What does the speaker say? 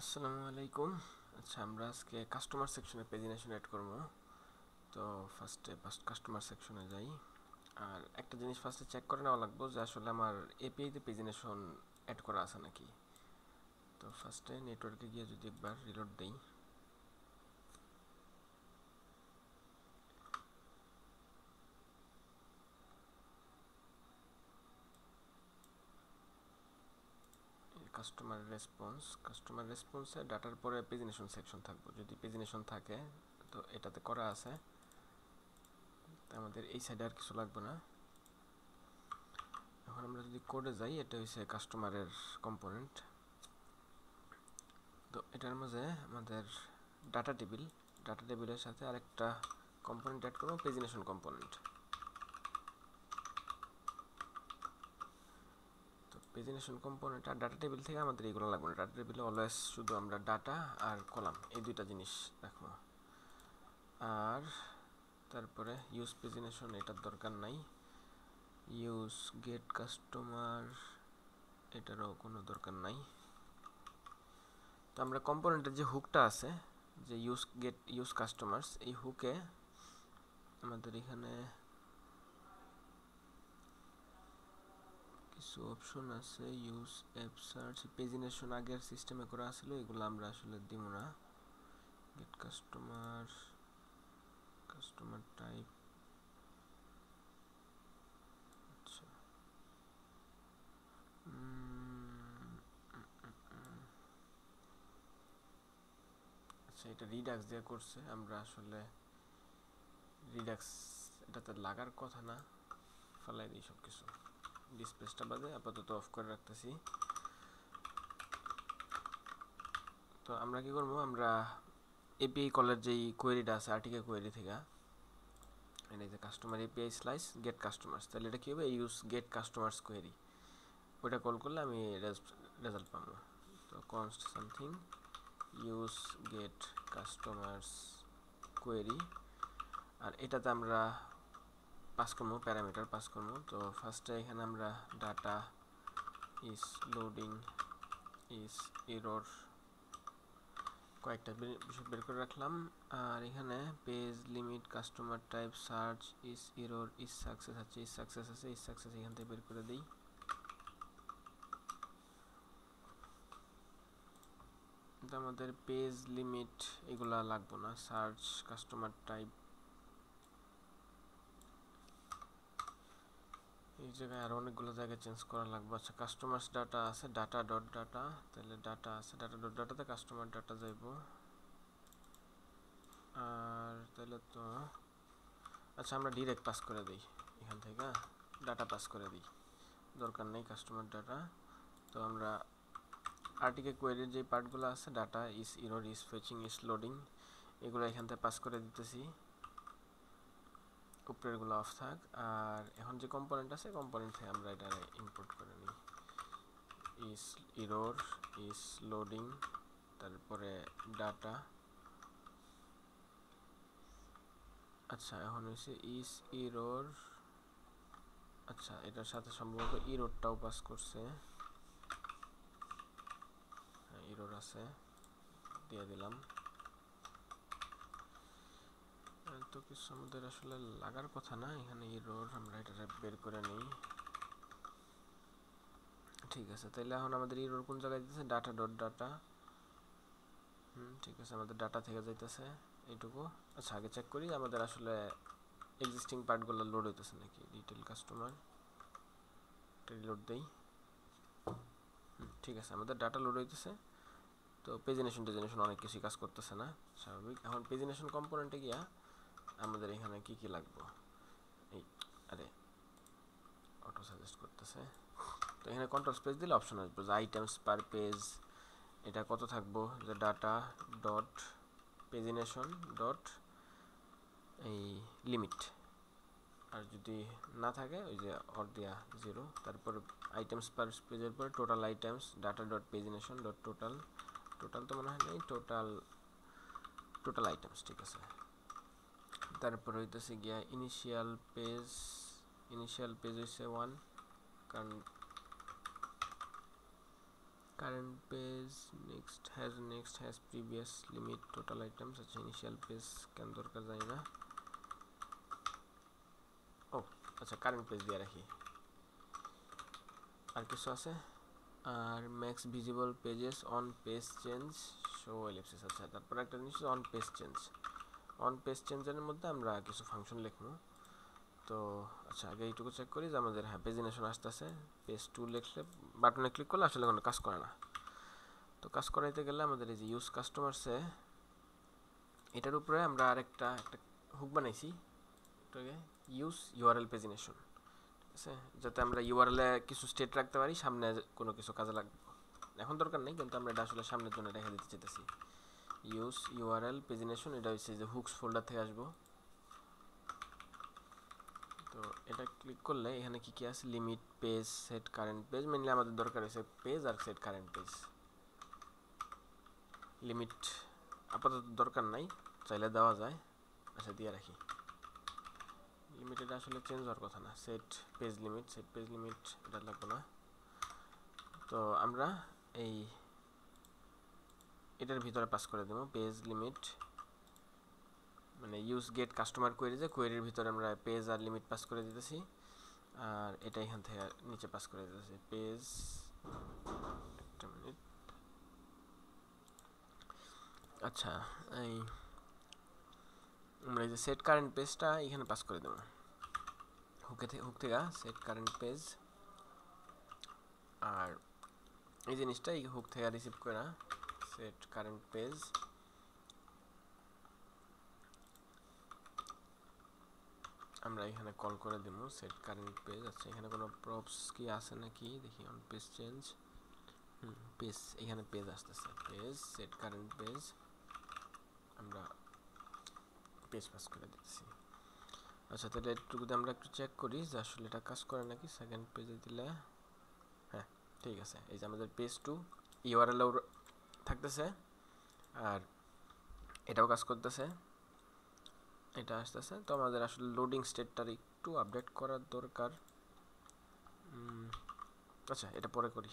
আসসালামু আলাইকুম। আচ্ছা, আমরা আজকে কাস্টমার সেকশনে পেজিনেশন অ্যাড করব। তো ফার্স্ট কাস্টমার সেকশনে যাই। আর একটা জিনিস ফার্স্টে চেক করে নেওয়া লাগবে যে আসলে আমার এপিআইতে পেজিনেশন অ্যাড করা আছে নাকি। তো ফার্স্টে নেটওয়ার্কে গিয়ে যদি একবার রিলোড দেই, কাস্টমার রেসপন্সে ডাটার পরে পেজিনেশন সেকশন থাকবে। যদি পেজিনেশন থাকে তো এটাতে করা আছে, তো আমাদের এই সাইডে আর কিছু লাগবে না। এখন আমরা যদি কোডে যাই, এটা হচ্ছে কাস্টমারের কম্পোনেন্ট। তো এটার মাঝে আমাদের ডাটা টেবিলের সাথে আরেকটা কম্পোনেন্ট অ্যাড করবো, পেজিনেশন কম্পোনেন্ট। তো পেজিনেশন কম্পোনেন্ট আর ডাটা টেবিল থেকে আমাদের এইগুলো লাগবে না। ডাটা টেবিলে অলওয়েজ শুধু আমরা ডাটা আর কলাম এই দুইটা জিনিস রাখবো। আর তারপরে ইউজ পেজিনেশন এটার দরকার নাই। ইউজ গেট কাস্টমার এটারও কোনো দরকার নাই। তো আমরা কম্পোনেন্টের যে হুকটা আছে, যে ইউজ কাস্টমার্স, এই হুকে আমাদের এখানে কিছু অপশন আছে। ইউজ অ্যাপ সার্চ, পেজিনেশন আগের সিস্টেমে করা আসলে এগুলো আমরা আসলে দিব না। Get customer type. আচ্ছা, আচ্ছা, এটা রিডাক্স দিয়ে করছে। আমরা আসলে রিডাক্স এটাতে লাগার কথা না, ফেলাই দিই সব কিছু। ডিসপ্লেসটা বাদে আপাতত অফ করে রাখতেছি। তো আমরা কি করবো, আমরা এপিআই কলের যেই কোয়েরিটা আছে আর্টিকেল কোয়েরি থেকে, এই যে customer API slice get customers, তাহলে এটা কি হবে, ইউজ গেট কাস্টমার্স কোয়েরি। ওইটা কল করলে আমি রেজাল্ট পাবো। তো const something use get customers query, আর এটাতে আমরা পাস করবো, প্যারামিটার পাস করবো। তো ফার্স্টে এখানে আমরা data is loading is error কয়েকটা বিষয় বের করে রাখলাম। আর এখানে page limit customer type search is error is success আছে, ইজ সাকসেস আছে, ইজ সাকসেস এখান থেকে বের করে দিই। আমাদের পেজ লিমিট এগুলা লাগবে না। সার্চ কাস্টমার টাইপ, এই জায়গায় আরো অনেকগুলো জায়গায় চেঞ্জ করা লাগবে। আচ্ছা, কাস্টমার্স ডাটা আছে, ডাটা ডট ডাটা, তাহলে ডাটা আছে, ডাটা ডট ডাটাতে কাস্টমার ডাটা যাইব। আর তাহলে তো আচ্ছা, আমরা ডিরেক্ট পাস করে দিই এখান থেকে, ডাটা পাস করে দিই, দরকার নেই কাস্টমার ডাটা। তো আমরা আর্টিকেল কোয়েরির যে পার্টগুলো আছে, data is error is fetching is loading, এগুলো এখান থেকে পাস করে দিতেছি, উপরেরগুলো অফ থাক। আর এখন যে কম্পোনেন্ট আছে, কম্পোনেন্ট থেকে আমরা এটা ইম্পোর্ট করে নিই। ইজ এরর ইজ লোডিং, তারপরে ডাটা। আচ্ছা, এখন হয়েছে ইজ এরর। আচ্ছা, এটার সাথে সম্ভবত এররটাও পাস করছে। হ্যাঁ, এরর আছে, দিয়ে দিলাম। তো কিছু আমাদের আসলে লাগার কথা না এখানে, এরর আমরা এটা বের করে নিই। ঠিক আছে, তাহলে এখন আমাদের এরর কোন জায়গায় দিতেছে, ডাটা ডট ডাটা। ঠিক আছে, আমাদের ডাটা থেকে যাইতেছে এইটুকু। আচ্ছা, আগে চেক করি আমাদের আসলে এক্সিস্টিং পার্টগুলো লোড হইতেছে নাকি। ডিটেল কাস্টমার রিলোড দেই। ঠিক আছে, আমাদের ডাটা লোড হইতেছে। তো পেজিনেশন অনেক কিছুই কাজ করতেছে না, স্বাভাবিক। এখন পেজিনেশন কম্পোনেন্টে গিয়া আমাদের এখানে কি কি লাগবে, এই আরে অটো সাজেস্ট করতেছে। তো এখানে কন্ট্রোল স্পেস দিলে অপশন আসবে যে আইটেমস পার পেজ, এটা কত থাকবো, যে ডাটা ডট পেজিনেশন ডট এই লিমিট। আর যদি না থাকে ওই যে অর দিয়া 0, তারপর আইটেমস পার পেজের পরে total items data dot pagination dot total, total তো মনে হয় নেই, টোটাল আইটেমস। ঠিক আছে, তারপর হইতেছে গিয়া ইনিশিয়াল পেজ হইছে 1, কারণ current page next has previous limit total items. আচ্ছা ইনিশিয়াল পেজ কেন দরকার জানি না। ও আচ্ছা কারেন্ট পেজ দিয়ে রাখি। আর কিছু আছে? আর max visible pages on page change show ellipsis. আচ্ছা তারপর একটা জিনিস on page change. On page চেঞ্জের মধ্যে আমরা কিছু ফাংশন লিখবো। তো আচ্ছা আগে এইটুকু চেক করি যে আমাদের হ্যাঁ পেজিনেশন আসতেছে। পেজ 2 লিখলে বাটনে ক্লিক করলে আসলে কোনো কাজ করে না। তো কাজ করাইতে গেলে আমাদের এই যে ইউজ কাস্টমারসে এটার উপরে আমরা একটা হুক বানাইছি, ইউজ ইউআরএল পেজিনেশন। ঠিক আছে, যাতে আমরা ইউআরএলে কিছু স্টেট রাখতে পারি, সামনে কোনো কিছু কাজে লাগবে। এখন দরকার নেই, কিন্তু আমরা এটা আসলে সামনের জন্য রেখে দিতে চাইতেছি। ইউজ ইউআরএল পেজিনেশন, এটা হচ্ছে যে হুকস ফোল্ডার থেকে আসবো। তো এটা ক্লিক করলে এখানে কি কি আছে, limit page, set current page. Mainly আমাদের দরকার হচ্ছে পেজ আর সেট কারেন্ট পেজ। লিমিট আপাতত দরকার নাই, চাইলে দেওয়া যায়। আচ্ছা দিয়ে রাখি। লিমিটেড আসলে চেঞ্জ হওয়ার কথা না। সেট পেজ লিমিট এটা লাগবে না। তো আমরা এই এটার ভিতরে পাস করে দেবো পেজ লিমিট, মানে ইউজ গেট কাস্টমার কোয়েরি, যে কোয়েরির ভিতরে আমরা পেজ আর লিমিট পাস করে দিতেছি। আর এটা এখান থেকে নিচে পাস করে দিতেছি পেজ। একটা মিনিট। আচ্ছা এই আমরা এই যে সেট কারেন্ট পেজটা এখানে পাস করে দেবো হুক থেকে সেট কারেন্ট পেজ। আর এই জিনিসটা এই হুক থেকে রিসিভ করে না, সেট কারেন্ট পেজ। আমরা এখানে কল করে দেবো সেট কারেন্ট পেজ। আচ্ছা এখানে কোনো প্রপস কি আছে নাকি দেখি। অন পেজ চেঞ্জ, পেজ, এখানে পেজ আসতেছে, পেজ সেট কারেন্ট পেজ। আমরা পেজ পাস করে দিচ্ছি। আচ্ছা তাহলে একটুকুতে আমরা একটু চেক করি যে আসলে এটা কাজ করে নাকি। সেকেন্ড পেজে দিলে হ্যাঁ ঠিক আছে। এই যে আমাদের পেজ 2 ইউআরএলও থাকতেছে, আর এটাও কাজ করতেছে, এটা আসতেছে। তো আমাদের আসলে লোডিং স্টেটটার একটু আপডেট করার দরকার। আচ্ছা এটা পরে করি।